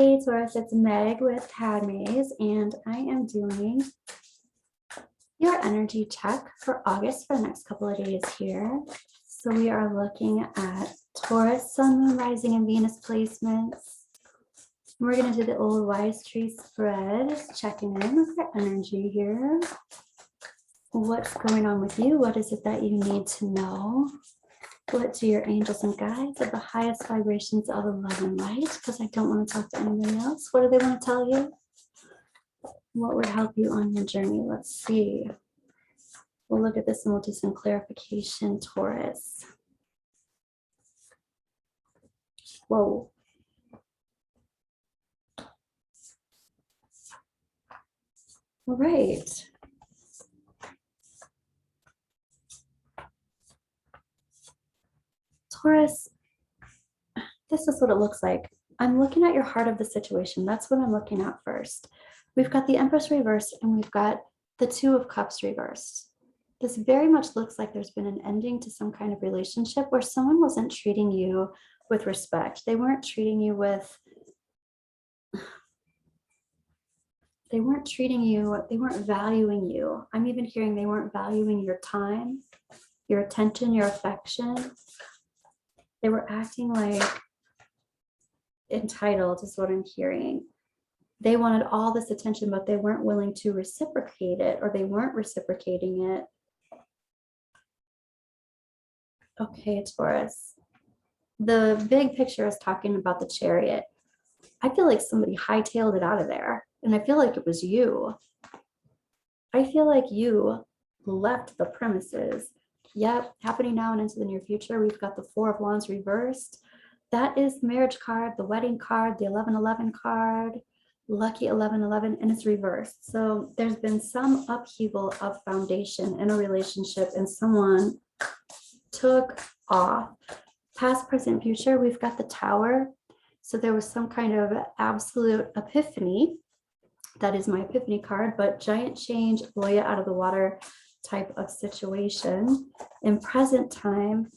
Hey Taurus, it's Meg with Padmes, and I am doing your energy check for August for the next couple of days here. So we are looking at Taurus, Sun, Moon, Rising, and Venus placements. We're going to do the old wise tree spread, just checking in with your energy here. What's going on with you? What is it that you need to know? What do your angels and guides of the highest vibrations of love and light? Because I don't want to talk to anybody else. What do they want to tell you? What would help you on your journey? Let's see. We'll look at this and we'll do some clarification, Taurus. Whoa. All right. Taurus, this is what it looks like. I'm looking at your heart of the situation. That's what I'm looking at first. We've got the Empress reversed and we've got the Two of Cups reversed. This very much looks like there's been an ending to some kind of relationship where someone wasn't treating you with respect. They weren't treating you with, they weren't valuing you. I'm even hearing they weren't valuing your time, your attention, your affection. They were acting like entitled is what I'm hearing. They wanted all this attention, but they weren't willing to reciprocate it, or they weren't reciprocating it. Okay, Taurus. The big picture is talking about the Chariot. I feel like somebody hightailed it out of there, and I feel like it was you. I feel like you left the premises. Yep, happening now and into the near future. We've got the Four of Wands reversed. That is the marriage card, the wedding card, the 1111 card, lucky 1111, and it's reversed. So there's been some upheaval of foundation in a relationship and someone took off. Past, present, future, we've got the Tower. So there was some kind of absolute epiphany. That is my epiphany card, but giant change, blow you out of the water type of situation. In present time,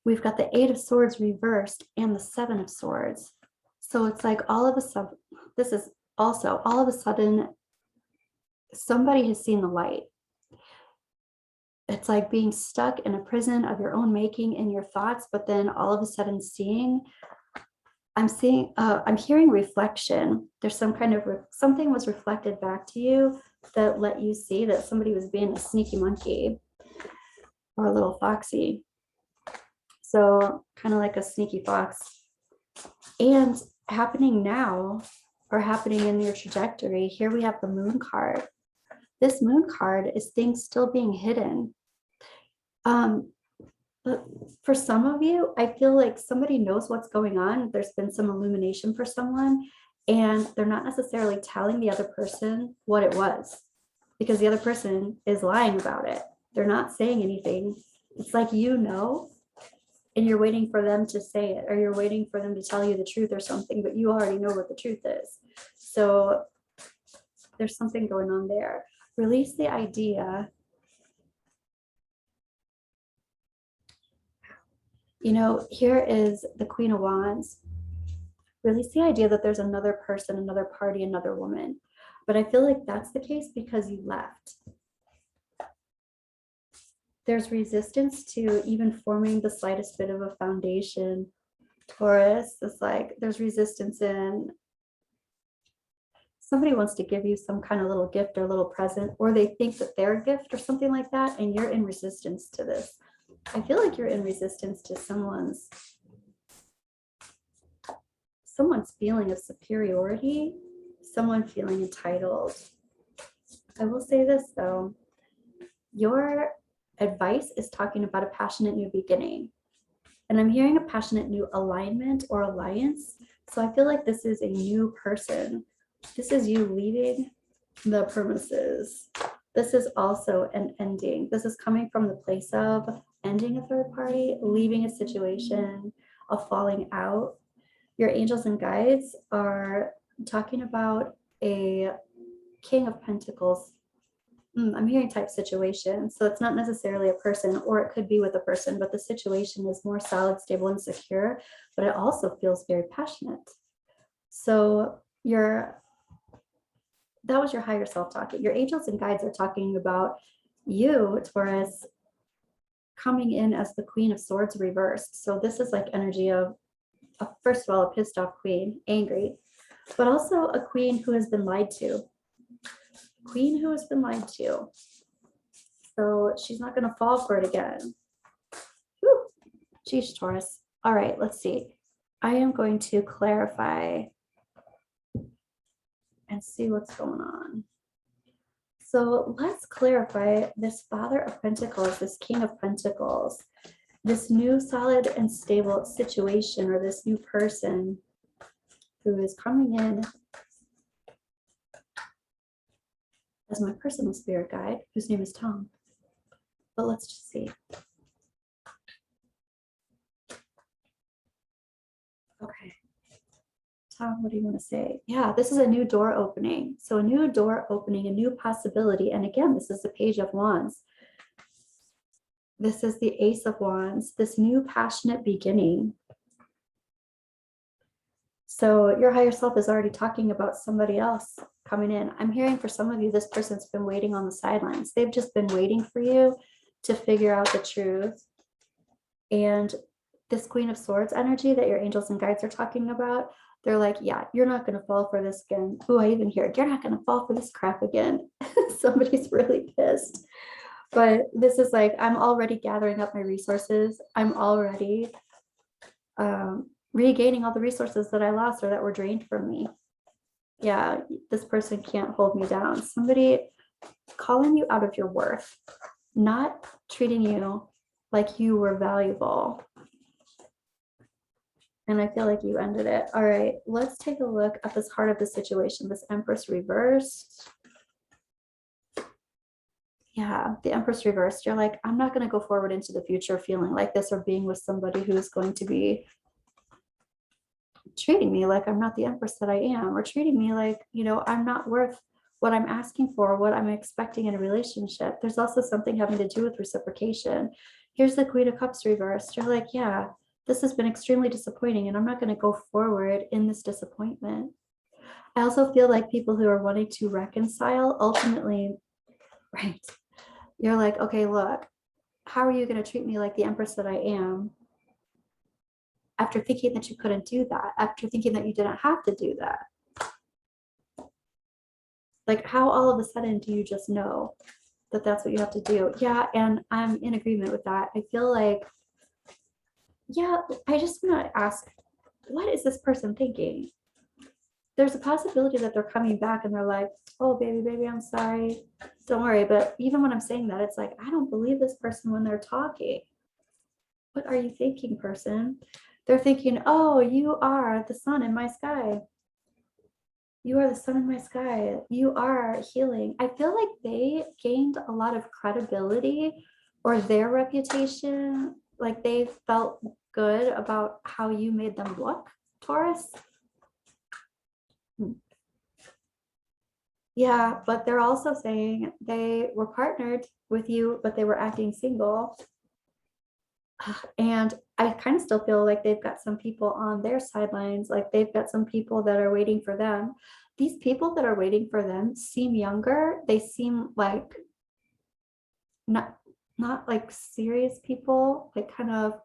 we've got the Eight of Swords reversed and the Seven of Swords. So it's like all of a sudden, this is also all of a sudden, somebody has seen the light. It's like being stuck in a prison of your own making in your thoughts, but then all of a sudden I'm hearing reflection. There's some kind of, something was reflected back to you that let you see that somebody was being a sneaky monkey or a little foxy. So kind of like a sneaky fox. And happening now, or happening in your trajectory, here we have the Moon card. This Moon card is things still being hidden. But for some of you, I feel like somebody knows what's going on. There's been some illumination for someone, and they're not necessarily telling the other person what it was because the other person is lying about it. They're not saying anything. It's like, you know, and you're waiting for them to say it, or you're waiting for them to tell you the truth or something, but you already know what the truth is. So there's something going on there. Release the idea. You know, here is the Queen of Wands. Release the idea that there's another person, another party, another woman. But I feel like that's the case because you left. There's resistance to even forming the slightest bit of a foundation. Taurus, it's like there's resistance in somebody wants to give you some kind of little gift or little present, or they think that they're a gift or something like that, and you're in resistance to this. I feel like you're in resistance to someone's feeling of superiority, someone feeling entitled. I will say this though, your advice is talking about a passionate new beginning. And I'm hearing a passionate new alignment or alliance. So I feel like this is a new person. This is you leaving the premises. This is also an ending. This is coming from the place of ending a third party, leaving a situation, a falling out. Your angels and guides are talking about a King of Pentacles. I'm hearing type situation. So it's not necessarily a person, or it could be with a person, but the situation is more solid, stable, and secure, but it also feels very passionate. So that was your higher self talking. Your angels and guides are talking about you, Taurus, coming in as the Queen of Swords reversed. So this is like energy of first of all, a pissed off queen, angry, but also a queen who has been lied to. Queen who has been lied to. So she's not going to fall for it again. Whew. Geez, Taurus. All right, let's see. I am going to clarify and see what's going on. So let's clarify this Father of Pentacles, this King of Pentacles, this new solid and stable situation, or this new person who is coming in as my personal spirit guide, whose name is Tom. But let's just see. Okay. Tom, what do you want to say? Yeah, this is a new door opening. So a new door opening, a new possibility. And again, this is the Page of Wands. This is the Ace of Wands, this new passionate beginning. So your higher self is already talking about somebody else coming in. I'm hearing for some of you, this person's been waiting on the sidelines. They've just been waiting for you to figure out the truth. And this Queen of Swords energy that your angels and guides are talking about, they're like, yeah, you're not going to fall for this again. Oh, I even hear it. You're not going to fall for this crap again. Somebody's really pissed. But this is like, I'm already gathering up my resources. I'm already regaining all the resources that I lost or that were drained from me. Yeah, this person can't hold me down. Somebody calling you out of your worth, not treating you like you were valuable. And I feel like you ended it. All right, let's take a look at this heart of the situation, this Empress reversed. Yeah, the Empress reversed. You're like, I'm not going to go forward into the future feeling like this or being with somebody who is going to be treating me like I'm not the Empress that I am, or treating me like, you know, I'm not worth what I'm asking for, what I'm expecting in a relationship. There's also something having to do with reciprocation. Here's the Queen of Cups reversed. You're like, yeah, this has been extremely disappointing and I'm not going to go forward in this disappointment. I also feel like people who are wanting to reconcile ultimately, right? You're like, okay, look, how are you going to treat me like the Empress that I am after thinking that you couldn't do that, after thinking that you didn't have to do that? Like, how all of a sudden do you just know that that's what you have to do? Yeah, and I'm in agreement with that. I feel like, yeah, I just want to ask, what is this person thinking? There's a possibility that they're coming back and they're like, oh, baby, I'm sorry. Don't worry. But even when I'm saying that, it's like, I don't believe this person when they're talking. What are you thinking, person? They're thinking, oh, you are the sun in my sky. You are the sun in my sky. You are healing. I feel like they gained a lot of credibility, or their reputation, like they felt good about how you made them look, Taurus. Yeah, but they're also saying they were partnered with you, but they were acting single. And I kind of still feel like they've got some people on their sidelines, like they've got some people that are waiting for them. These people that are waiting for them seem younger. They seem like not like serious people, like kind of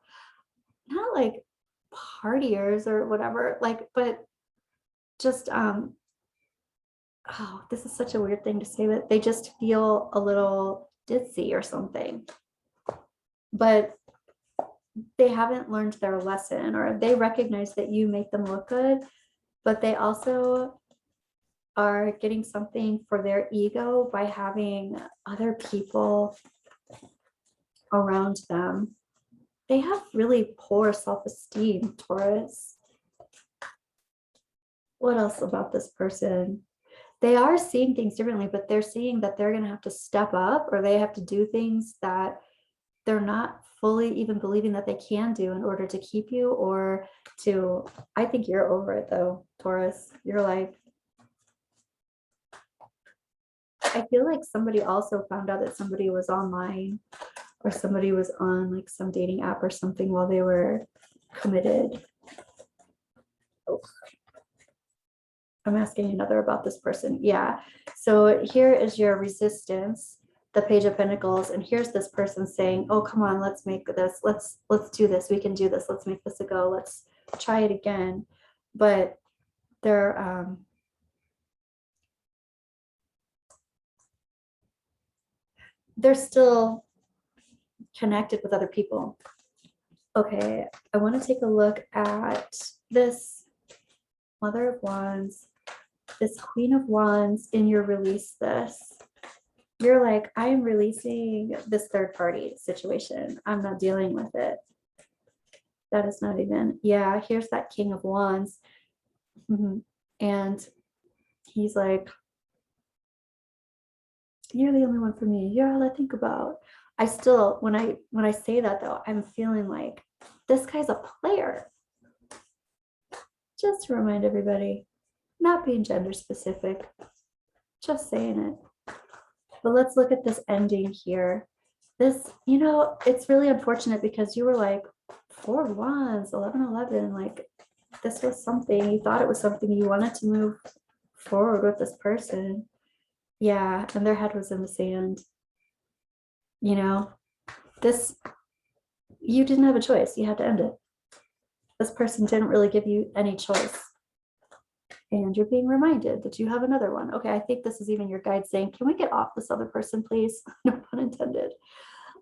not like partiers or whatever, like, but just oh, this is such a weird thing to say, but they just feel a little ditzy or something. But they haven't learned their lesson, or they recognize that you make them look good, but they also are getting something for their ego by having other people around them. They have really poor self-esteem, Taurus. What else about this person? They are seeing things differently, but they're seeing that they're going to have to step up, or they have to do things that they're not fully even believing that they can do in order to keep you, or to, I think you're over it though, Taurus. You're like, I feel like somebody also found out that somebody was online, or somebody was on like some dating app or something while they were committed. Oh. I'm asking another about this person. Yeah. So here is your resistance, the Page of Pentacles, and here's this person saying, "Oh, come on, let's make this. Let's do this. We can do this. Let's make this a go. Let's try it again." But they're still connected with other people. Okay, I want to take a look at this Mother of Wands, this Queen of Wands in your release this. You're like, I am releasing this third party situation. I'm not dealing with it. That is not even, yeah, here's that King of Wands. And he's like, you're the only one for me. You're all I think about. I still, when I say that though, I'm feeling like this guy's a player. Just to remind everybody, not being gender specific, just saying it. But let's look at this ending here. This, you know, it's really unfortunate because you were like 4 of Wands, 11, like this was something, you thought it was something, you wanted to move forward with this person. Yeah, and their head was in the sand. You know, this, you didn't have a choice. You had to end it. This person didn't really give you any choice. And you're being reminded that you have another one. Okay, I think this is even your guide saying, can we get off this other person, please? No pun intended.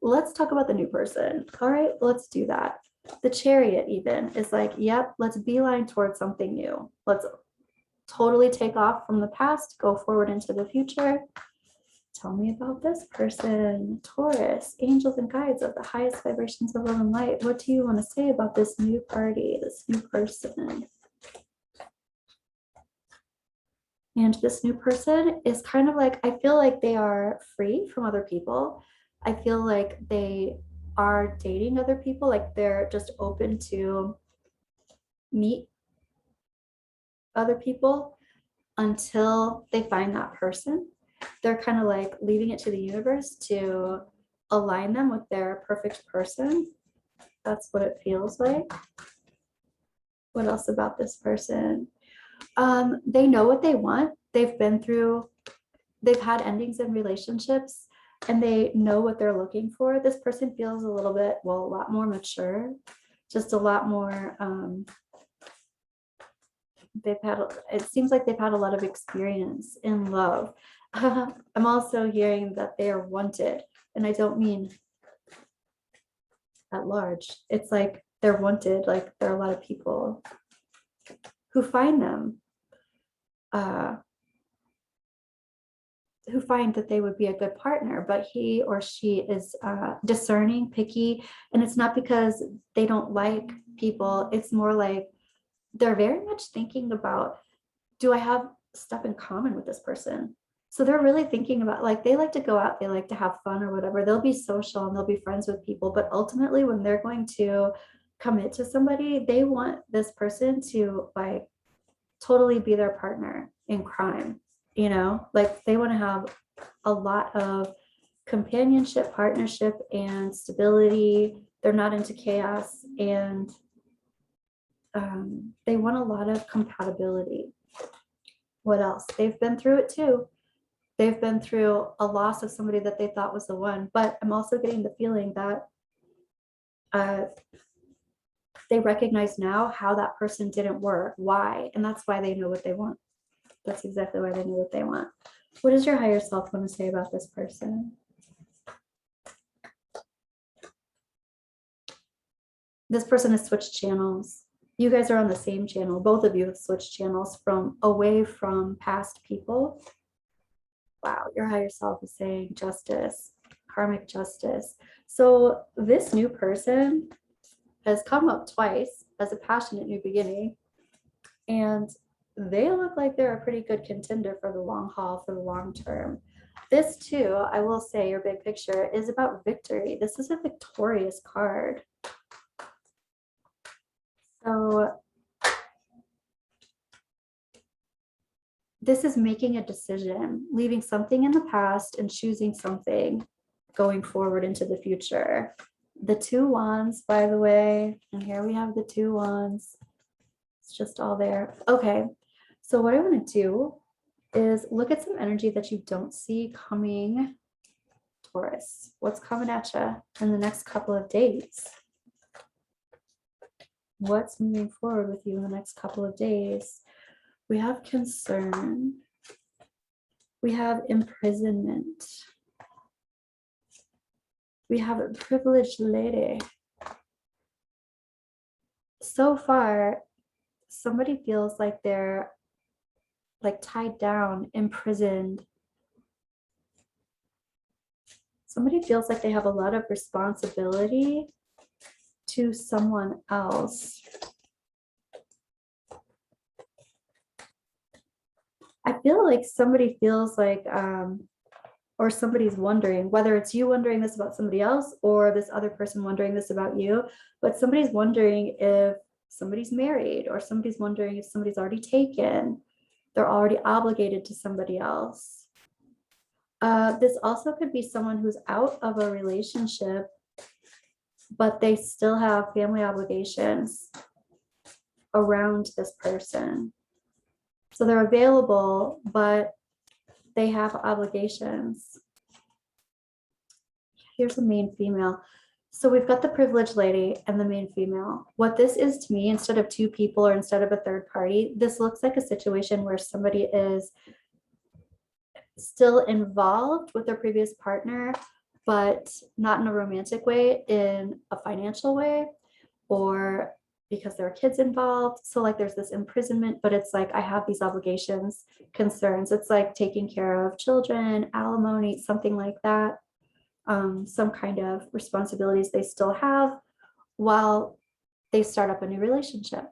Let's talk about the new person. All right, let's do that. The Chariot even is like, yep, let's beeline towards something new. Let's totally take off from the past, go forward into the future. Tell me about this person. Taurus, angels and guides of the highest vibrations of love and light. What do you want to say about this new party, this new person? And this new person is kind of like, I feel like they are free from other people. I feel like they are dating other people, like they're just open to meet other people until they find that person. They're kind of like leaving it to the universe to align them with their perfect person. That's what it feels like. What else about this person? They know what they want. They've been through, they've had endings in relationships and they know what they're looking for. This person feels a little bit, well, a lot more mature, just a lot more, it seems like they've had a lot of experience in love. I'm also hearing that they are wanted, and I don't mean at large. It's like they're wanted, like there are a lot of people who find them, who find that they would be a good partner, but he or she is discerning, picky, and it's not because they don't like people. It's more like they're very much thinking about, do I have stuff in common with this person? So they're really thinking about, like, they like to go out, they like to have fun or whatever. They'll be social and they'll be friends with people, but ultimately when they're going to commit to somebody, they want this person to like totally be their partner in crime, you know, like they want to have a lot of companionship, partnership, and stability. They're not into chaos, and they want a lot of compatibility. What else? They've been through it too. They've been through a loss of somebody that they thought was the one, but I'm also getting the feeling that they recognize now how that person didn't work, why, and that's why they know what they want. That's exactly why they know what they want. What does your higher self want to say about this person? This person has switched channels. You guys are on the same channel. Both of you have switched channels from away from past people. Wow, your higher self is saying justice, karmic justice. So this new person has come up twice as a passionate new beginning, and they look like they're a pretty good contender for the long haul, for the long term. This too, I will say, your big picture is about victory. This is a victorious card. So this is making a decision, leaving something in the past and choosing something going forward into the future. The 2 wands, by the way, and here we have the 2 wands. It's just all there. Okay, So what I want to do is look at some energy that you don't see coming, Taurus. What's coming at you in the next couple of days? What's moving forward with you in the next couple of days? We have concern. We have imprisonment. We have a privileged lady. So far, somebody feels like they're like tied down, imprisoned. Somebody feels like they have a lot of responsibility to someone else. I feel like somebody feels like, or somebody's wondering, whether it's you wondering this about somebody else or this other person wondering this about you, but somebody's wondering if somebody's married, or somebody's wondering if somebody's already taken. They're already obligated to somebody else. This also could be someone who's out of a relationship, but they still have family obligations around this person. So they're available, but they have obligations. Here's the main female. So we've got the privileged lady and the main female. What this is to me, instead of two people or instead of a third party, this looks like a situation where somebody is still involved with their previous partner, but not in a romantic way, in a financial way, or because there are kids involved. So like there's this imprisonment, but it's like I have these obligations, concerns. It's like taking care of children, alimony, something like that. Some kind of responsibilities they still have while they start up a new relationship.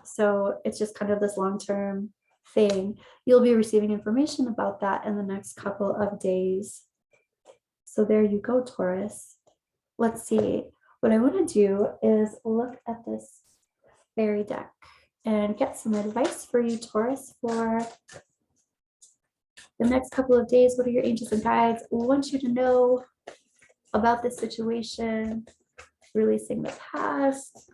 So it's just kind of this long-term thing. You'll be receiving information about that in the next couple of days. So there you go, Taurus. Let's see. What I want to do is look at this fairy deck and get some advice for you, Taurus, for the next couple of days. What are your angels and guides want you to know about this situation? Releasing the past,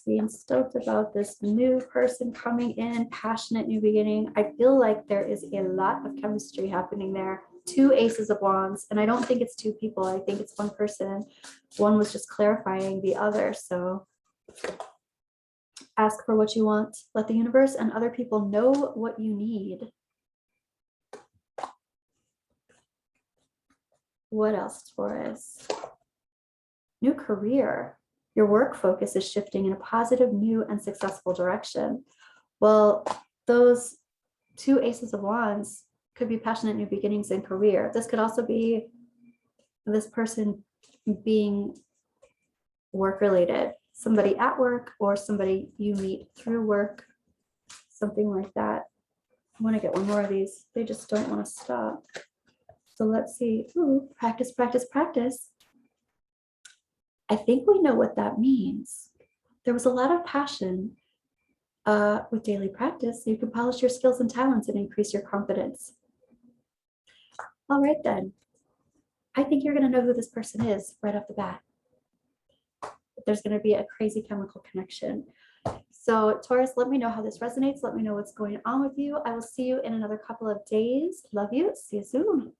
being stoked about this new person coming in, passionate new beginning. I feel like there is a lot of chemistry happening there. Two aces of wands, and I don't think it's two people. I think it's one person. One was just clarifying the other. So ask for what you want. Let the universe and other people know what you need. What else, Taurus? New career. Your work focus is shifting in a positive, new, and successful direction. Well, those two aces of wands could be passionate new beginnings in career. This could also be this person being work related, somebody at work or somebody you meet through work, something like that. I want to get one more of these. They just don't want to stop. So let's see. Ooh, practice, practice, practice. I think we know what that means. There was a lot of passion with daily practice. So you can polish your skills and talents and increase your confidence. All right, then. I think you're going to know who this person is right off the bat. There's going to be a crazy chemical connection. So Taurus, let me know how this resonates. Let me know what's going on with you. I will see you in another couple of days. Love you. See you soon.